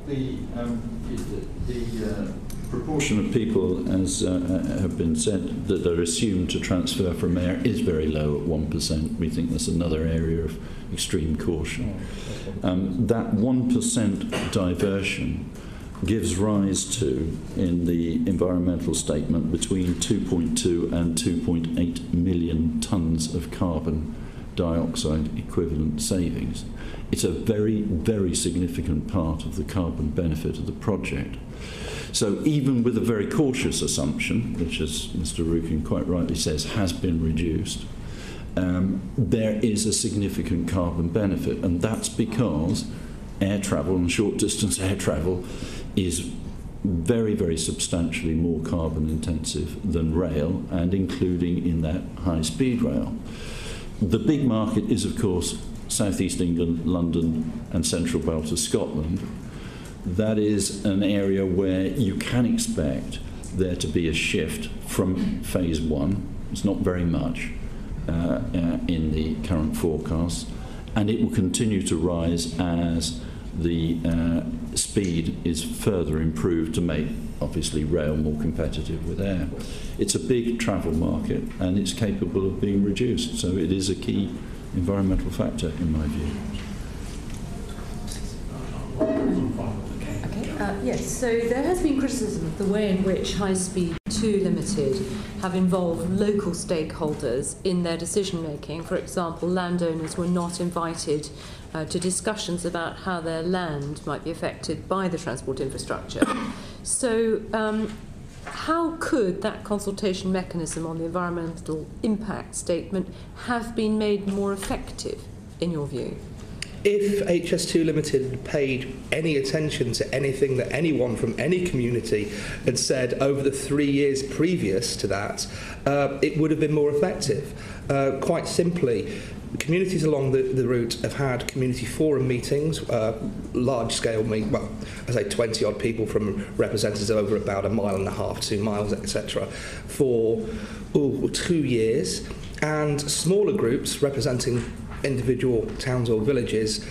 The proportion of people, as have been said, that are assumed to transfer from air is very low at 1%. We think that's another area of extreme caution. That 1% diversion gives rise to, in the environmental statement, between 2.2 and 2.8 million tonnes of carbon dioxide equivalent savings. It's a very, very significant part of the carbon benefit of the project. So even with a very cautious assumption, which, as Mr. Rukin quite rightly says, has been reduced, there is a significant carbon benefit, and that's because air travel and short-distance air travel is very, very substantially more carbon intensive than rail, and including in that high-speed rail. The big market is, of course, South East England, London and Central Belt of Scotland. That is an area where you can expect there to be a shift from phase one. It's not very much in the current forecast, and it will continue to rise as the speed is further improved to make, obviously, rail more competitive with air. It's a big travel market, and it's capable of being reduced, so it is a key environmental factor, in my view. Yes, so there has been criticism of the way in which High-Speed 2 Limited have involved local stakeholders in their decision making. For example, landowners were not invited to discussions about how their land might be affected by the transport infrastructure. So how could that consultation mechanism on the environmental impact statement have been made more effective, in your view? If HS2 Limited had paid any attention to anything that anyone from any community had said over the 3 years previous to that, it would have been more effective. Quite simply, communities along the route have had community forum meetings, large-scale well, I say 20-odd people from representatives over about 1.5 miles, 2 miles, etc., for 2 years, and smaller groups representing individual towns or villages,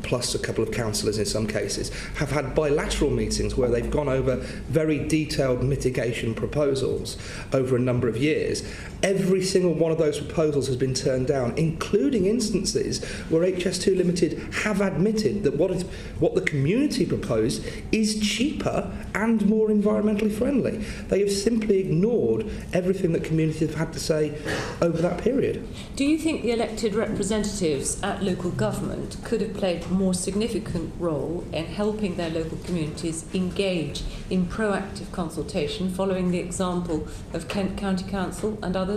plus a couple of councillors in some cases, have had bilateral meetings where they've gone over very detailed mitigation proposals over a number of years. Every single one of those proposals has been turned down, including instances where HS2 Limited have admitted that what the community proposed is cheaper and more environmentally friendly. They have simply ignored everything that communities have had to say over that period. Do you think the elected representatives at local government could have played a more significant role in helping their local communities engage in proactive consultation, following the example of Kent County Council and others?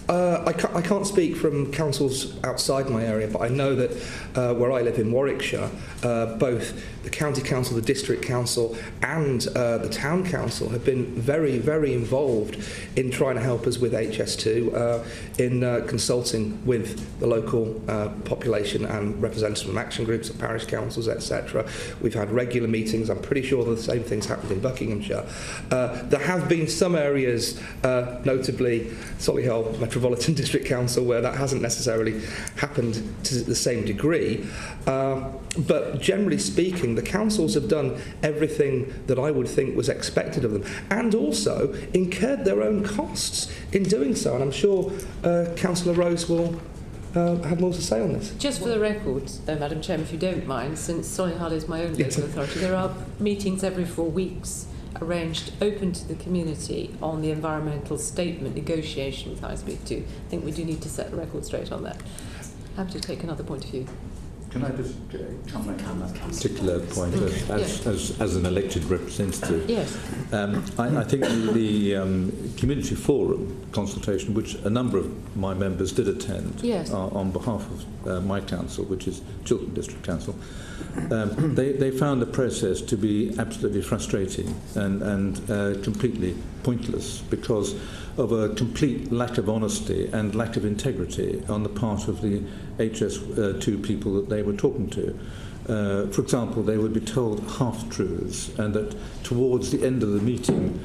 I can't speak from councils outside my area, but I know that where I live in Warwickshire, both the county council, the district council and the town council have been very, very involved in trying to help us with HS2 in consulting with the local population and representatives from action groups and parish councils, etc. We've had regular meetings. I'm pretty sure the same things happened in Buckinghamshire. There have been some areas, notably Solihull Metropolitan District Council, where that hasn't necessarily happened to the same degree. But generally speaking, the councils have done everything that I would think was expected of them, and also incurred their own costs in doing so. And I'm sure Councillor Rose will have more to say on this. Just for the record, though, Madam Chairman, if you don't mind, since Solihull is my own local authority, there are meetings every 4 weeks arranged open to the community on the environmental statement negotiation with High-Speed 2. I think we do need to set the record straight on that. Happy to take another point of view. Can I just comment on that particular point as an elected representative? Yes. I think the community forum consultation, which a number of my members did attend on behalf of my council, which is Chiltern District Council, they found the process to be absolutely frustrating and completely pointless because of a complete lack of honesty and lack of integrity on the part of the HS2 people that they were talking to. For example, they would be told half-truths, and that towards the end of the meeting,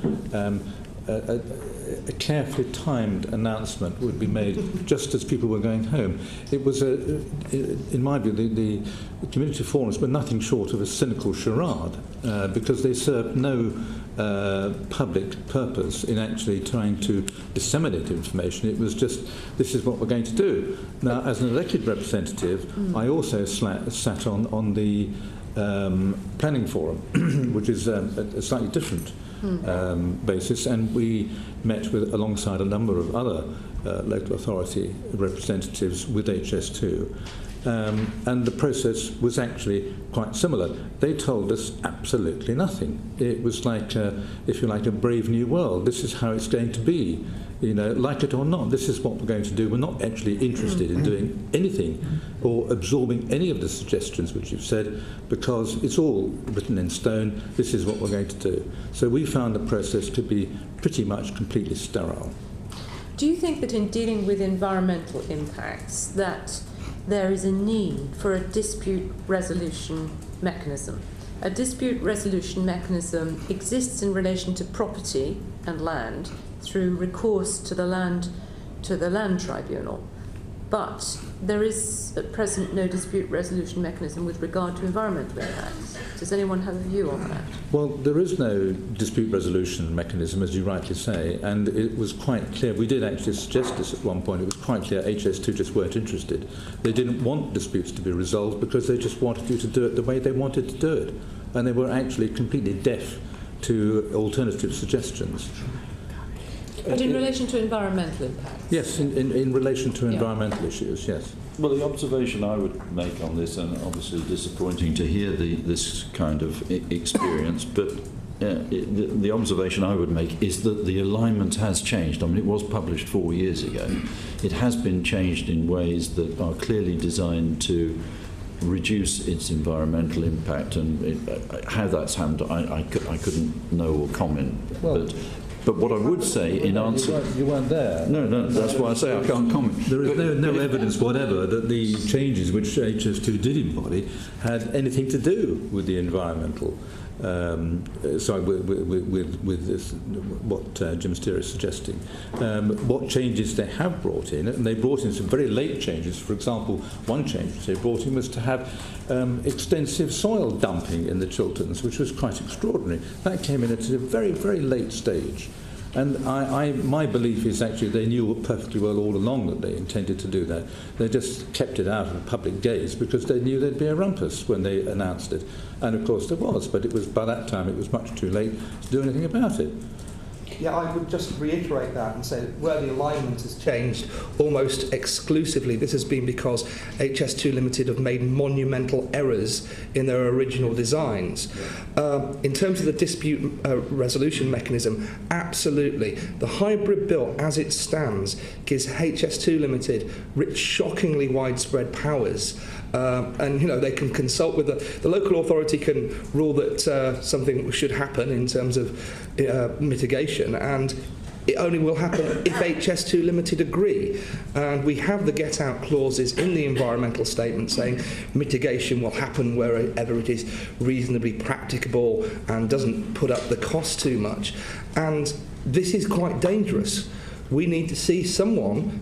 a carefully timed announcement would be made just as people were going home. It was, in my view, the community forums were nothing short of a cynical charade because they served no public purpose in actually trying to disseminate information. It was just, this is what we're going to do. Now, as an elected representative, I also sat on the planning forum, which is a slightly different basis, and we met alongside a number of other local authority representatives with HS2, and the process was actually quite similar. They told us absolutely nothing. It was like, if you like, a brave new world. This is how it's going to be. You know, like it or not, this is what we're going to do. We're not actually interested in doing anything or absorbing any of the suggestions which you've said, because it's all written in stone. This is what we're going to do. So we found the process to be pretty much completely sterile. Do you think that in dealing with environmental impacts that there is a need for a dispute resolution mechanism? A dispute resolution mechanism exists in relation to property and land through recourse to the land tribunal, but there is at present no dispute resolution mechanism with regard to environmental impacts. Does anyone have a view on that? Well, there is no dispute resolution mechanism, as you rightly say, and it was quite clear. We did actually suggest this at one point. It was quite clear HS2 just weren't interested. They didn't want disputes to be resolved because they just wanted you to do it the way they wanted to do it, and they were actually completely deaf to alternative suggestions. But in relation to environmental impacts? Yes, in relation to environmental issues, yes. Well, the observation I would make on this, and obviously disappointing to hear this kind of experience, but the observation I would make is that the alignment has changed. I mean, it was published 4 years ago. It has been changed in ways that are clearly designed to reduce its environmental impact, and how that's happened, I couldn't know or comment. Well, but what I would say in answer... You weren't there. No, that's why I say I can't comment. There is no evidence whatever that the changes which HS2 did embody had anything to do with the environmental... with this, what Jim Steer is suggesting. What changes they have brought in, and they brought in some very late changes. For example, one change they brought in was to have extensive soil dumping in the Chilterns, which was quite extraordinary. That came in at a very, very late stage. And my belief is actually they knew perfectly well all along that they intended to do that. They just kept it out of the public gaze because they knew there'd be a rumpus when they announced it. And of course there was, but it was by that time it was much too late to do anything about it. Yeah, I would just reiterate that and say that where the alignment has changed almost exclusively, this has been because HS2 Limited have made monumental errors in their original designs. In terms of the dispute resolution mechanism, absolutely. The hybrid bill as it stands gives HS2 Limited shockingly widespread powers. And you know, they can consult with the local authority, can rule that something should happen in terms of mitigation, and it only will happen if HS2 Limited agree. And we have the get out clauses in the environmental statement saying mitigation will happen wherever it is reasonably practicable and doesn't put up the cost too much. And this is quite dangerous. We need to see some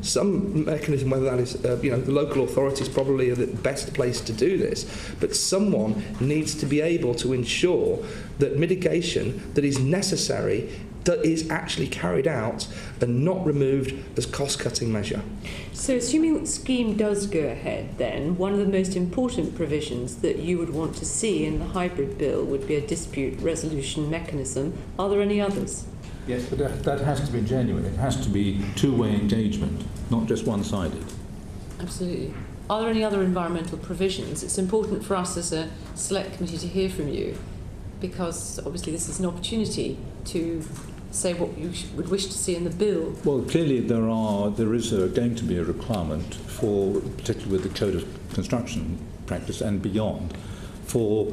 mechanism, whether that is, the local authorities probably are the best place to do this, but someone needs to be able to ensure that mitigation that is necessary is actually carried out and not removed as cost-cutting measure. So assuming the scheme does go ahead, then one of the most important provisions that you would want to see in the hybrid bill would be a dispute resolution mechanism. Are there any others? Yes, but that has to be genuine. It has to be two-way engagement, not just one-sided. Absolutely. Are there any other environmental provisions? It's important for us as a select committee to hear from you, because obviously this is an opportunity to say what you would wish to see in the bill. Well, clearly there is going to be a requirement for, particularly with the Code of Construction Practice and beyond, for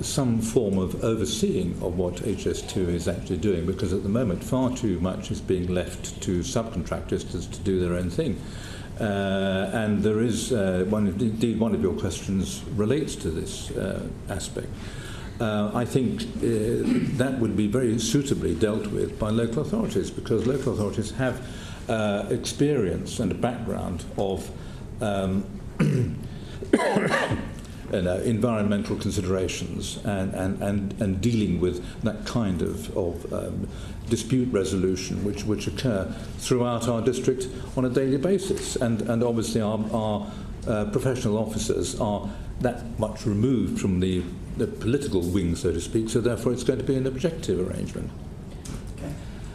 some form of overseeing of what HS2 is actually doing, because at the moment far too much is being left to subcontractors to do their own thing. And there is, one of your questions relates to this aspect. I think that would be very suitably dealt with by local authorities, because local authorities have experience and a background of environmental considerations and dealing with that kind of dispute resolution which occur throughout our district on a daily basis. And obviously our professional officers are that much removed from the political wing, so to speak, so therefore it's going to be an objective arrangement.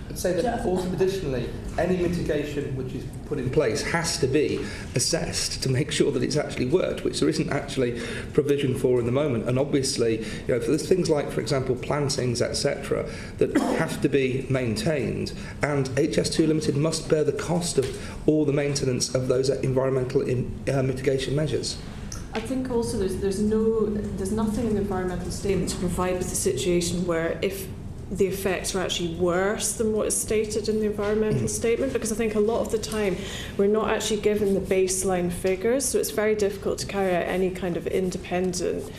I'd say that also additionally, any mitigation which is put in place has to be assessed to make sure that it's actually worked, which there isn't actually provision for in the moment. And obviously, there's things like, for example, plantings, etc., that have to be maintained, and HS2 Limited must bear the cost of all the maintenance of those environmental mitigation measures. I think also there's nothing in the environmental statement to provide with the situation where if the effects are actually worse than what is stated in the environmental statement, because I think a lot of the time we're not actually given the baseline figures, so it's very difficult to carry out any kind of independent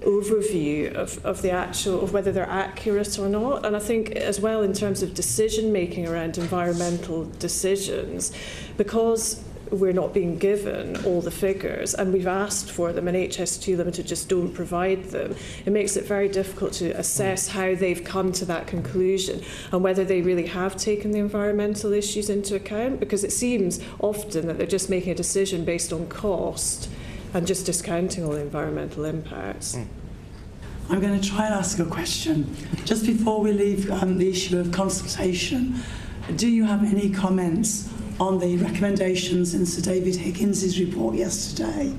overview of the actual, of whether they're accurate or not. And I think as well in terms of decision making around environmental decisions, because we're not being given all the figures and we've asked for them and HS2 Limited just don't provide them, it makes it very difficult to assess how they've come to that conclusion and whether they really have taken the environmental issues into account, because it seems often that they're just making a decision based on cost and just discounting all the environmental impacts. I'm going to try and ask a question. Just before we leave the issue of consultation, do you have any comments on the recommendations in Sir David Higgins's report yesterday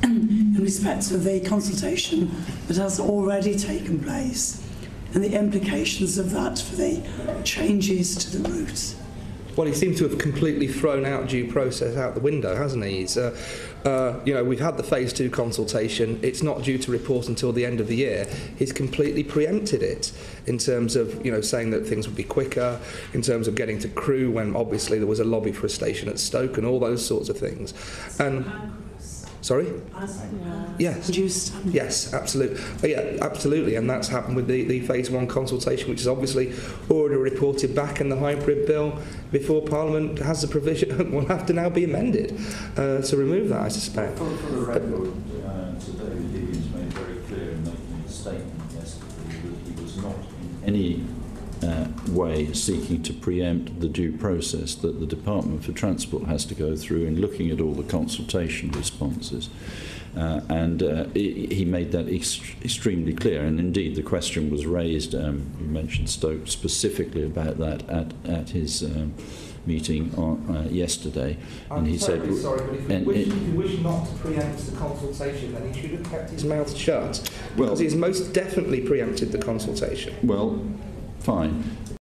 in respect of the consultation that has already taken place and the implications of that for the changes to the route? Well, he seems to have completely thrown out due process out the window, hasn't he? He's, we've had the Phase 2 consultation. It's not due to report until the end of the year. He's completely preempted it in terms of, saying that things would be quicker, in terms of getting to Crewe when obviously there was a lobby for a station at Stoke and all those sorts of things. And sorry? Yes. Yes, absolutely. Yeah, absolutely. And that's happened with the Phase 1 consultation, which is obviously already reported back in the hybrid bill before Parliament has the provision, will have to now be amended to remove that, I suspect. For the record, Sir David Higgins made very clear in making a statement yesterday that he was not in any way seeking to preempt the due process that the Department for Transport has to go through in looking at all the consultation responses. He made that extremely clear, and indeed the question was raised, you mentioned Stoke specifically about that at his meeting yesterday. I'm terribly sorry, but if he wished not to preempt the consultation, then he should have kept his mouth shut, because he's most definitely preempted the consultation. Well, fine.